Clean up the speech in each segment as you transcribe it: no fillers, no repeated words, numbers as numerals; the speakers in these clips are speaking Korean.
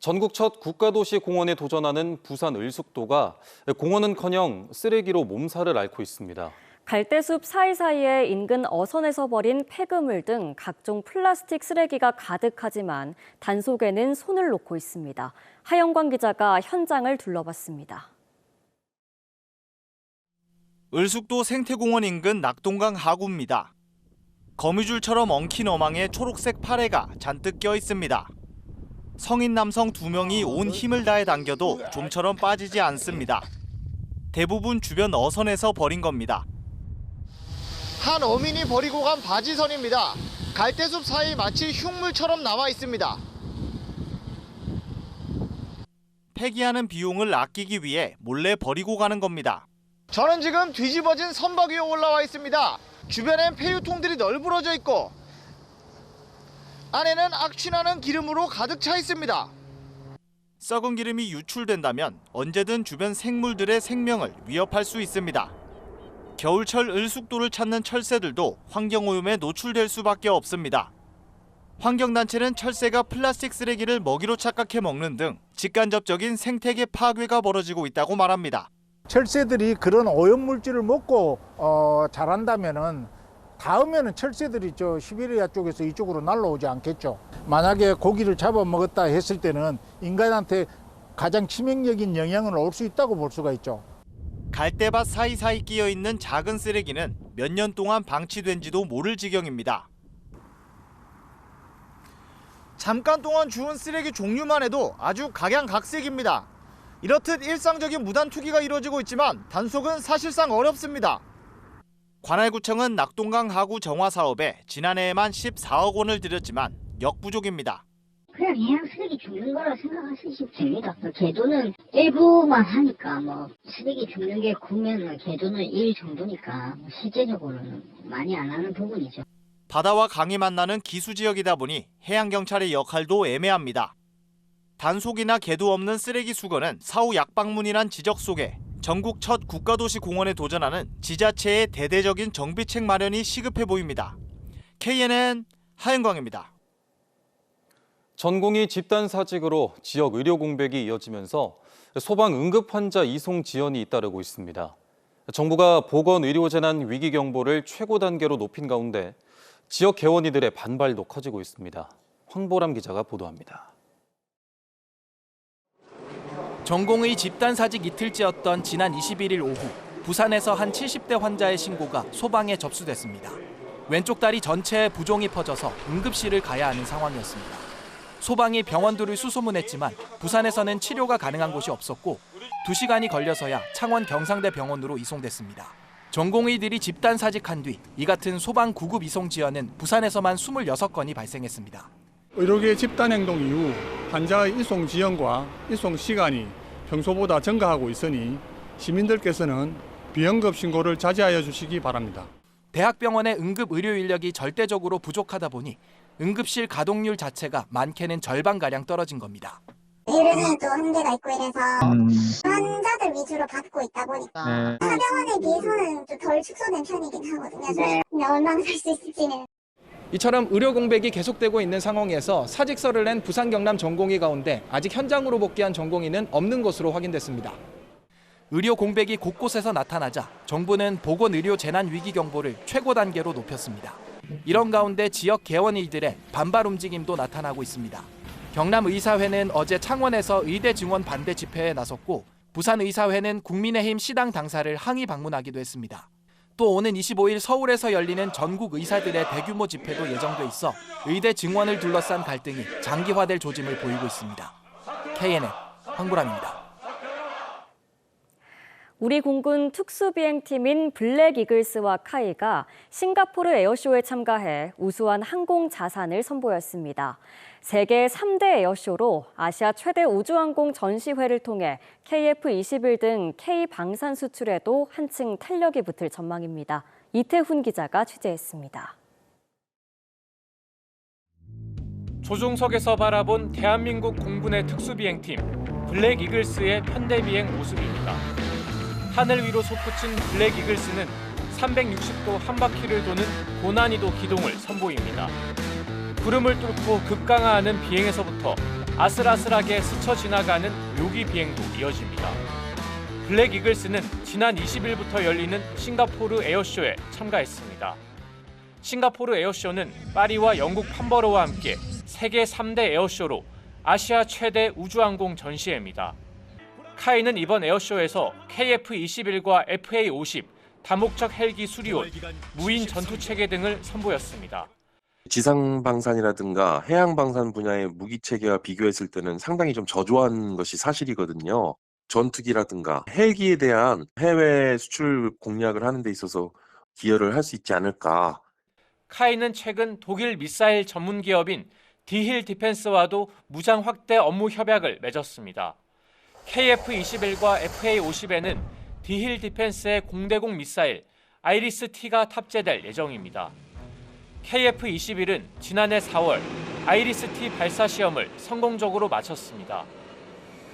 전국 첫 국가도시 공원에 도전하는 부산 을숙도가 공원은커녕 쓰레기로 몸살을 앓고 있습니다. 갈대숲 사이사이에 인근 어선에서 버린 폐그물 등 각종 플라스틱 쓰레기가 가득하지만 단속에는 손을 놓고 있습니다. 하영광 기자가 현장을 둘러봤습니다. 을숙도 생태공원 인근 낙동강 하구입니다. 거미줄처럼 엉킨 어망에 초록색 파래가 잔뜩 껴 있습니다. 성인 남성 2명이 온 힘을 다해 당겨도 좀처럼 빠지지 않습니다. 대부분 주변 어선에서 버린 겁니다. 한 어민이 버리고 간 바지선입니다. 갈대숲 사이 마치 흉물처럼 남아 있습니다. 폐기하는 비용을 아끼기 위해 몰래 버리고 가는 겁니다. 저는 지금 뒤집어진 선박 위에 올라와 있습니다. 주변엔 폐유통들이 널브러져 있고 안에는 악취나는 기름으로 가득 차 있습니다. 썩은 기름이 유출된다면 언제든 주변 생물들의 생명을 위협할 수 있습니다. 겨울철 을숙도를 찾는 철새들도 환경오염에 노출될 수밖에 없습니다. 환경단체는 철새가 플라스틱 쓰레기를 먹이로 착각해 먹는 등 직간접적인 생태계 파괴가 벌어지고 있다고 말합니다. 철새들이 그런 오염물질을 먹고 자란다면은 다음에는 철새들이 저 시베리아 쪽에서 이쪽으로 날아오지 않겠죠. 만약에 고기를 잡아먹었다 했을 때는 인간한테 가장 치명적인 영향을 올 수 있다고 볼 수가 있죠. 갈대밭 사이사이 끼어있는 작은 쓰레기는 몇 년 동안 방치된지도 모를 지경입니다. 잠깐 동안 주운 쓰레기 종류만 해도 아주 각양각색입니다. 이렇듯 일상적인 무단 투기가 이루어지고 있지만 단속은 사실상 어렵습니다. 관할구청은 낙동강 하구 정화 사업에 지난해에만 14억 원을 들였지만 역부족입니다. 그냥 해양 쓰레기 줍는 거라 생각하시면 됩니다. 개도는 일부만 하니까 쓰레기 줍는 게 구면 개도는 1 정도니까 실제적으로는 많이 안 하는 부분이죠. 바다와 강이 만나는 기수지역이다 보니 해양경찰의 역할도 애매합니다. 단속이나 개도 없는 쓰레기 수거는 사후 약방문이란 지적 속에 전국 첫 국가도시 공원에 도전하는 지자체의 대대적인 정비책 마련이 시급해 보입니다. KNN 하영광입니다. 전공의 집단사직으로 지역 의료 공백이 이어지면서 소방 응급 환자 이송 지연이 잇따르고 있습니다. 정부가 보건의료재난 위기경보를 최고 단계로 높인 가운데 지역 개원이들의 반발도 커지고 있습니다. 황보람 기자가 보도합니다. 전공의 집단사직 이틀째였던 지난 21일 오후 부산에서 한 70대 환자의 신고가 소방에 접수됐습니다. 왼쪽 다리 전체에 부종이 퍼져서 응급실을 가야 하는 상황이었습니다. 소방이 병원들을 수소문했지만 부산에서는 치료가 가능한 곳이 없었고 2시간이 걸려서야 창원 경상대 병원으로 이송됐습니다. 전공의들이 집단사직한 뒤 이 같은 소방 구급 이송 지연은 부산에서만 26건이 발생했습니다. 의료계 집단행동 이후 환자의 이송 지연과 이송 시간이 평소보다 증가하고 있으니 시민들께서는 비응급 신고를 자제하여 주시기 바랍니다. 대학병원의 응급 의료 인력이 절대적으로 부족하다 보니 응급실 가동률 자체가 많게는 절반가량 떨어진 겁니다. 의료진이 또 한계가 있고 이래서 환자들 위주로 받고 있다 보니까 타병원에 비해서는 좀 덜 축소된 편이긴 하거든요. 근데 얼마나 살 수 있을지는. 이처럼 의료 공백이 계속되고 있는 상황에서 사직서를 낸 부산 경남 전공의 가운데 아직 현장으로 복귀한 전공의는 없는 것으로 확인됐습니다. 의료 공백이 곳곳에서 나타나자 정부는 보건의료 재난위기경보를 최고 단계로 높였습니다. 이런 가운데 지역 개원의들의 반발 움직임도 나타나고 있습니다. 경남의사회는 어제 창원에서 의대 증원 반대 집회에 나섰고 부산의사회는 국민의힘 시당 당사를 항의 방문하기도 했습니다. 또 오는 25일 서울에서 열리는 전국 의사들의 대규모 집회도 예정돼 있어 의대 증원을 둘러싼 갈등이 장기화될 조짐을 보이고 있습니다. KNN 황보람입니다. 우리 공군 특수비행팀인 블랙 이글스와 카이가 싱가포르 에어쇼에 참가해 우수한 항공 자산을 선보였습니다. 세계 3대 에어쇼로 아시아 최대 우주항공 전시회를 통해 KF-21 등 K 방산 수출에도 한층 탄력이 붙을 전망입니다. 이태훈 기자가 취재했습니다. 조종석에서 바라본 대한민국 공군의 특수비행팀 블랙 이글스의 편대비행 모습입니다. 하늘 위로 솟구친 블랙 이글스는 360도 한 바퀴를 도는 고난이도 기동을 선보입니다. 구름을 뚫고 급강하하는 비행에서부터 아슬아슬하게 스쳐 지나가는 묘기 비행도 이어집니다. 블랙 이글스는 지난 20일부터 열리는 싱가포르 에어쇼에 참가했습니다. 싱가포르 에어쇼는 파리와 영국 판버러와 함께 세계 3대 에어쇼로 아시아 최대 우주항공 전시회입니다. 카이는 이번 에어쇼에서 KF-21과 FA-50, 다목적 헬기 수리온, 무인 전투체계 등을 선보였습니다. 지상방산이라든가 해양방산 분야의 무기체계와 비교했을 때는 상당히 좀 저조한 것이 사실이거든요. 전투기라든가 헬기에 대한 해외 수출 공략을 하는 데 있어서 기여를 할 수 있지 않을까. 카이는 최근 독일 미사일 전문 기업인 디힐 디펜스와도 무장 확대 업무 협약을 맺었습니다. KF-21과 FA-50에는 디힐 디펜스의 공대공 미사일 아이리스-T가 탑재될 예정입니다. KF-21은 지난해 4월 아이리스-T 발사 시험을 성공적으로 마쳤습니다.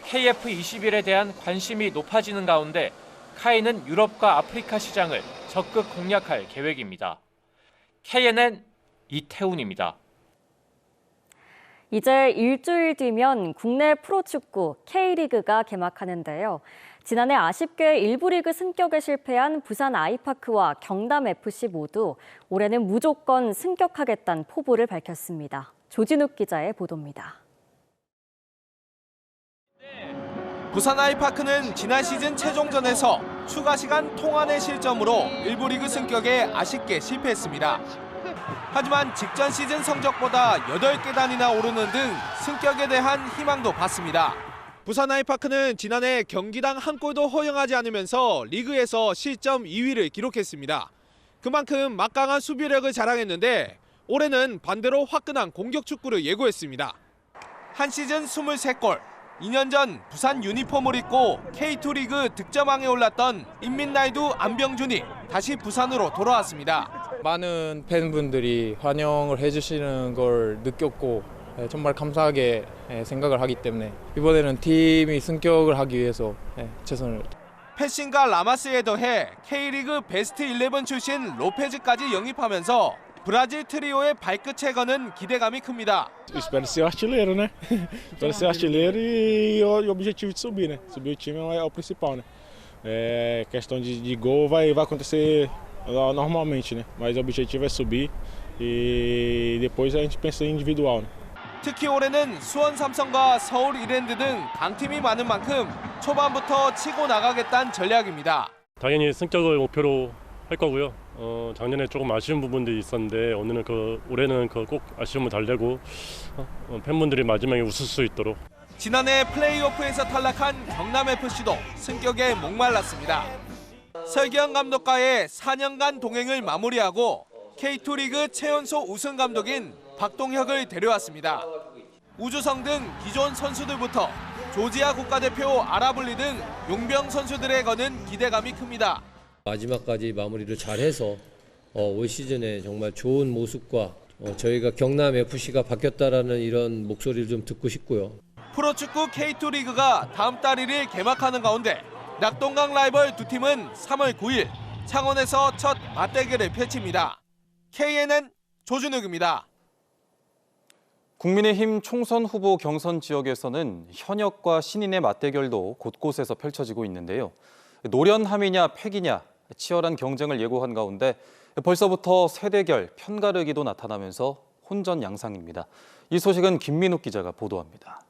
KF-21에 대한 관심이 높아지는 가운데 카이는 유럽과 아프리카 시장을 적극 공략할 계획입니다. KNN 이태훈입니다. 이제 일주일 뒤면 국내 프로축구 K리그가 개막하는데요. 지난해 아쉽게 1부 리그 승격에 실패한 부산 아이파크와 경남FC 모두 올해는 무조건 승격하겠다는 포부를 밝혔습니다. 조진욱 기자의 보도입니다. 부산 아이파크는 지난 시즌 최종전에서 추가 시간 통안의 실점으로 1부 리그 승격에 아쉽게 실패했습니다. 하지만 직전 시즌 성적보다 8계단이나 오르는 등 승격에 대한 희망도 봤습니다. 부산 아이파크는 지난해 경기당 한 골도 허용하지 않으면서 리그에서 실점 2위를 기록했습니다. 그만큼 막강한 수비력을 자랑했는데 올해는 반대로 화끈한 공격 축구를 예고했습니다. 한 시즌 23골, 2년 전 부산 유니폼을 입고 K2 리그 득점왕에 올랐던 인민나이두 안병준이 다시 부산으로 돌아왔습니다. 많은 팬분들이 환영을 해주시는 걸 느꼈고 정말 감사하게 생각을 하기 때문에 이번에는 팀이 승격을 하기 위해서 최선을. 패싱과 라마스에 더해 K리그 베스트 11 출신 로페즈까지 영입하면서 브라질 트리오의 발끝에 거는 기대감이 큽니다. Espero ser artilheiro, né? Espero ser artilheiro e o objetivo de subir, né? Subir o time é o principal, né? Questão de gol vai acontecer normalmente, né? Mas o objetivo é subir e depois a gente pensa em individual, né? 특히 올해는 수원 삼성과 서울 이랜드 등 강팀이 많은 만큼 초반부터 치고 나가겠다는 전략입니다. 당연히 승격을 목표로 할 거고요. 작년에 조금 아쉬운 부분들이 있었는데 올해는 꼭 아쉬움을 달래고 팬분들이 마지막에 웃을 수 있도록. 지난해 플레이오프에서 탈락한 경남FC도 승격에 목말랐습니다. 설기현 감독과의 4년간 동행을 마무리하고 K2 리그 최연소 우승 감독인 박동혁을 데려왔습니다. 우주성 등 기존 선수들부터 조지아 국가대표 아라블리 등 용병 선수들에 거는 기대감이 큽니다. 마지막까지 마무리를 잘해서 올 시즌에 정말 좋은 모습과 저희가 경남FC가 바뀌었다라는 이런 목소리를 좀 듣고 싶고요. 프로축구 K2 리그가 다음 달 1일 개막하는 가운데 낙동강 라이벌 두 팀은 3월 9일 창원에서 첫 맞대결을 펼칩니다. KNN 조준욱입니다. 국민의힘 총선 후보 경선 지역에서는 현역과 신인의 맞대결도 곳곳에서 펼쳐지고 있는데요. 노련함이냐 패기냐 치열한 경쟁을 예고한 가운데 벌써부터 세대결 편가르기도 나타나면서 혼전양상입니다. 이 소식은 김민욱 기자가 보도합니다.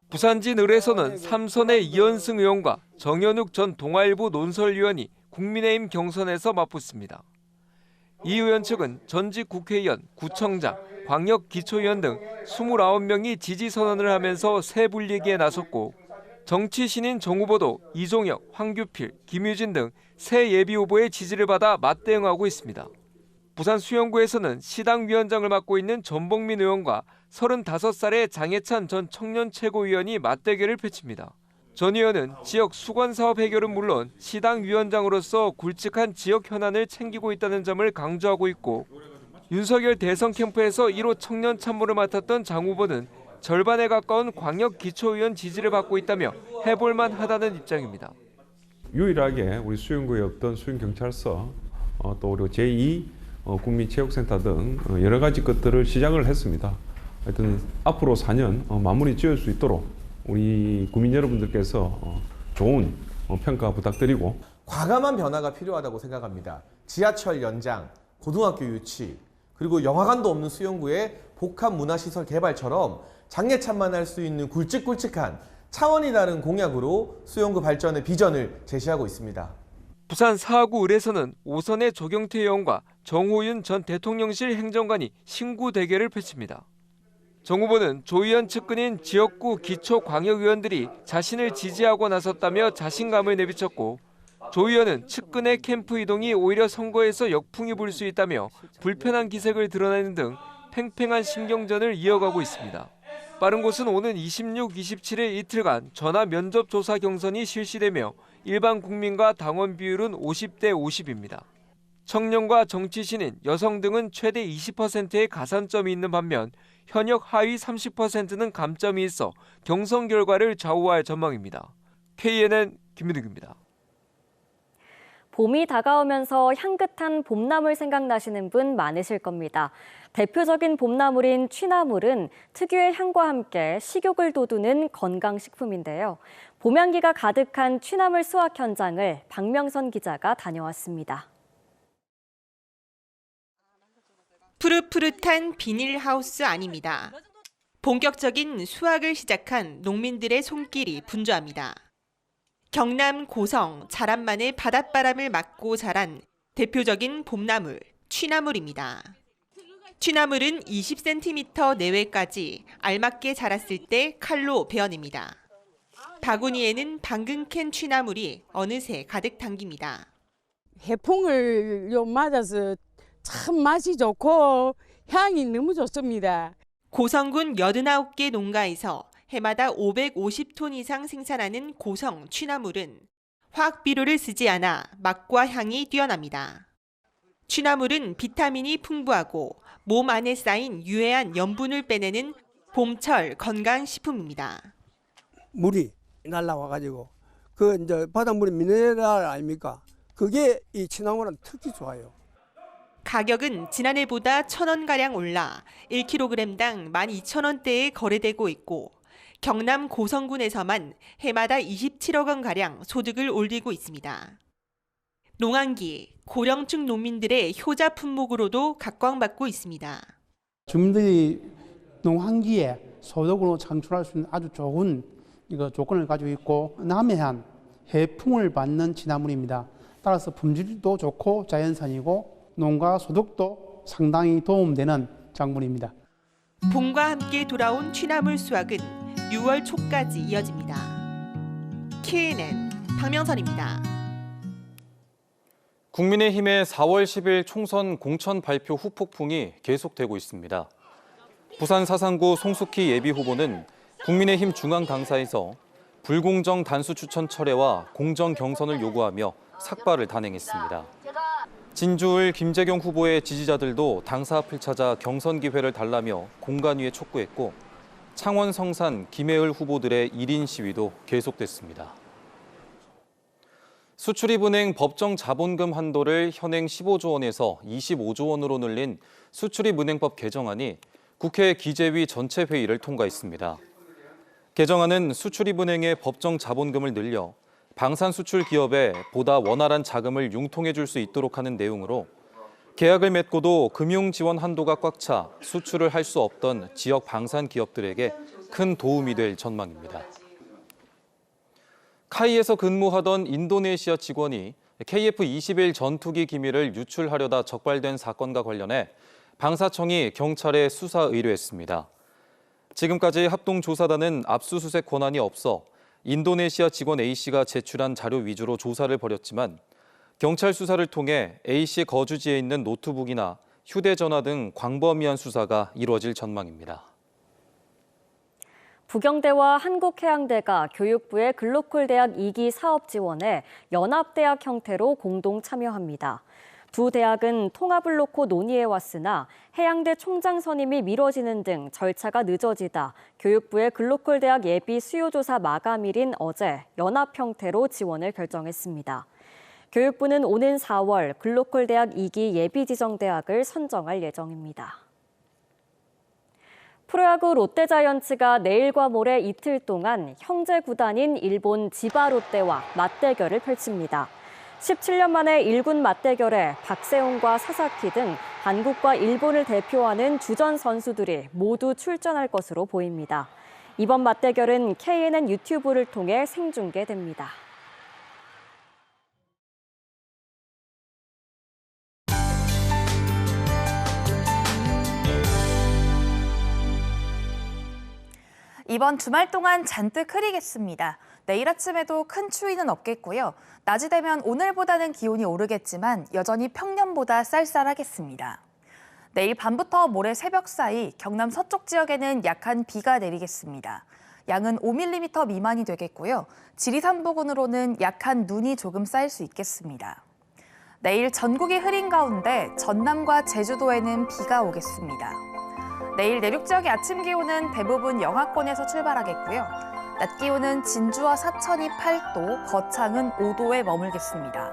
부산진 을에서는 삼선의 이현승 의원과 정현욱 전 동아일보 논설위원이 국민의힘 경선에서 맞붙습니다. 이 의원 측은 전직 국회의원, 구청장, 광역기초위원 등 29명이 지지선언을 하면서 새 불리기에 나섰고 정치 신인 정 후보도 이종혁, 황규필, 김유진 등 새 예비후보의 지지를 받아 맞대응하고 있습니다. 부산 수영구에서는 시당위원장을 맡고 있는 전봉민 의원과 35살의 장해찬 전 청년 최고위원이 맞대결을 펼칩니다. 전 의원은 지역 수건사업 해결은 물론 시당위원장으로서 굵직한 지역 현안을 챙기고 있다는 점을 강조하고 있고 윤석열 대선 캠프에서 1호 청년 참모를 맡았던 장 후보는 절반에 가까운 광역기초의원 지지를 받고 있다며 해볼만 하다는 입장입니다. 유일하게 우리 수영구에 없던 수영경찰서 또 그리고 제2 국민체육센터 등 여러 가지 것들을 시작을 했습니다. 하여튼 앞으로 4년 마무리 지을 수 있도록 우리 국민 여러분들께서 좋은 평가 부탁드리고 과감한 변화가 필요하다고 생각합니다. 지하철 연장, 고등학교 유치, 그리고 영화관도 없는 수영구의 복합 문화시설 개발처럼 장례찬만 할 수 있는 굵직굵직한 차원이 다른 공약으로 수영구 발전의 비전을 제시하고 있습니다. 부산 사구 을에서는 오선의 조경태 의원과 정호윤 전 대통령실 행정관이 신구 대결을 펼칩니다. 정 후보는 조 의원 측근인 지역구 기초광역의원들이 자신을 지지하고 나섰다며 자신감을 내비쳤고, 조 의원은 측근의 캠프 이동이 오히려 선거에서 역풍이 불 수 있다며 불편한 기색을 드러내는 등 팽팽한 신경전을 이어가고 있습니다. 빠른 곳은 오는 26, 27일 이틀간 전화 면접 조사 경선이 실시되며 일반 국민과 당원 비율은 50대 50입니다. 청년과 정치신인, 여성 등은 최대 20%의 가산점이 있는 반면 현역 하위 30%는 감점이 있어 경선 결과를 좌우할 전망입니다. KNN 김민욱입니다. 봄이 다가오면서 향긋한 봄나물 생각나시는 분 많으실 겁니다. 대표적인 봄나물인 취나물은 특유의 향과 함께 식욕을 돋우는 건강식품인데요. 봄향기가 가득한 취나물 수확 현장을 박명선 기자가 다녀왔습니다. 푸릇푸릇한 비닐하우스 아닙니다. 본격적인 수확을 시작한 농민들의 손길이 분주합니다. 경남 고성 자란만의 바닷바람을 맞고 자란 대표적인 봄나물, 취나물입니다. 취나물은 20cm 내외까지 알맞게 자랐을 때 칼로 베어냅니다. 바구니에는 방금 캔 취나물이 어느새 가득 담깁니다. 해풍을 맞아서 참 맛이 좋고 향이 너무 좋습니다. 고성군 89개 농가에서 해마다 550톤 이상 생산하는 고성 취나물은 화학 비료를 쓰지 않아 맛과 향이 뛰어납니다. 취나물은 비타민이 풍부하고 몸 안에 쌓인 유해한 염분을 빼내는 봄철 건강식품입니다. 물이 날라와가지고 그 이제 바닷물이 미네랄 아닙니까? 그게 이 취나물은 특히 좋아요. 가격은 지난해보다 1,000원가량 올라 1kg당 12,000원대에 거래되고 있고, 경남 고성군에서만 해마다 27억 원가량 소득을 올리고 있습니다. 농한기, 고령층 농민들의 효자 품목으로도 각광받고 있습니다. 주민들이 농한기에 소득으로 창출할 수 있는 아주 좋은 조건을 가지고 있고, 남해안 해풍을 받는 취나물입니다. 따라서 품질도 좋고 자연산이고 농가 소득도 상당히 도움되는 작물입니다. 봄과 함께 돌아온 취나물 수확은 6월 초까지 이어집니다. KNN 박명선입니다. 국민의힘의 4월 10일 총선 공천 발표 후폭풍이 계속되고 있습니다. 부산 사상구 송숙희 예비후보는 국민의힘 중앙당사에서 불공정 단수 추천 철회와 공정 경선을 요구하며 삭발을 단행했습니다. 진주을 김재경 후보의 지지자들도 당사 앞을 찾아 경선 기회를 달라며 공간 위에 촉구했고, 창원 성산 김혜을 후보들의 1인 시위도 계속됐습니다. 수출입은행 법정 자본금 한도를 현행 15조 원에서 25조 원으로 늘린 수출입은행법 개정안이 국회 기재위 전체 회의를 통과했습니다. 개정안은 수출입은행의 법정 자본금을 늘려 방산 수출 기업에 보다 원활한 자금을 융통해 줄 수 있도록 하는 내용으로, 계약을 맺고도 금융 지원 한도가 꽉 차 수출을 할 수 없던 지역 방산 기업들에게 큰 도움이 될 전망입니다. 카이에서 근무하던 인도네시아 직원이 KF-21 전투기 기밀을 유출하려다 적발된 사건과 관련해 방사청이 경찰에 수사 의뢰했습니다. 지금까지 합동조사단은 압수수색 권한이 없어 인도네시아 직원 A씨가 제출한 자료 위주로 조사를 벌였지만, 경찰 수사를 통해 A씨 거주지에 있는 노트북이나 휴대전화 등 광범위한 수사가 이루어질 전망입니다. 부경대와 한국해양대가 교육부의 글로컬 대학 2기 사업 지원에 연합대학 형태로 공동 참여합니다. 두 대학은 통합을 놓고 논의해왔으나 해양대 총장 선임이 미뤄지는 등 절차가 늦어지다 교육부의 글로컬 대학 예비 수요조사 마감일인 어제 연합 형태로 지원을 결정했습니다. 교육부는 오는 4월 글로컬 대학 2기 예비지정대학을 선정할 예정입니다. 프로야구 롯데자이언츠가 내일과 모레 이틀 동안 형제 구단인 일본 지바롯데와 맞대결을 펼칩니다. 17년 만에 1군 맞대결에 박세웅과 사사키 등 한국과 일본을 대표하는 주전 선수들이 모두 출전할 것으로 보입니다. 이번 맞대결은 KNN 유튜브를 통해 생중계됩니다. 이번 주말 동안 잔뜩 흐리겠습니다. 내일 아침에도 큰 추위는 없겠고요. 낮이 되면 오늘보다는 기온이 오르겠지만 여전히 평년보다 쌀쌀하겠습니다. 내일 밤부터 모레 새벽 사이 경남 서쪽 지역에는 약한 비가 내리겠습니다. 양은 5mm 미만이 되겠고요. 지리산 부근으로는 약한 눈이 조금 쌓일 수 있겠습니다. 내일 전국이 흐린 가운데 전남과 제주도에는 비가 오겠습니다. 내일 내륙 지역의 아침 기온은 대부분 영하권에서 출발하겠고요. 낮 기온은 진주와 사천이 8도, 거창은 5도에 머물겠습니다.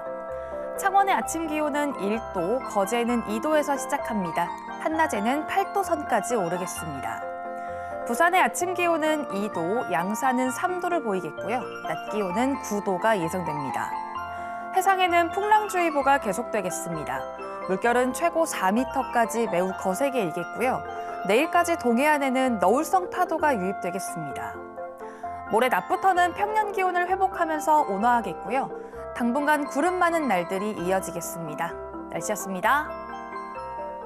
창원의 아침 기온은 1도, 거제는 2도에서 시작합니다. 한낮에는 8도 선까지 오르겠습니다. 부산의 아침 기온은 2도, 양산은 3도를 보이겠고요. 낮 기온은 9도가 예상됩니다. 해상에는 풍랑주의보가 계속되겠습니다. 물결은 최고 4m까지 매우 거세게 일겠고요. 내일까지 동해안에는 너울성 파도가 유입되겠습니다. 모레 낮부터는 평년 기온을 회복하면서 온화하겠고요. 당분간 구름 많은 날들이 이어지겠습니다. 날씨였습니다.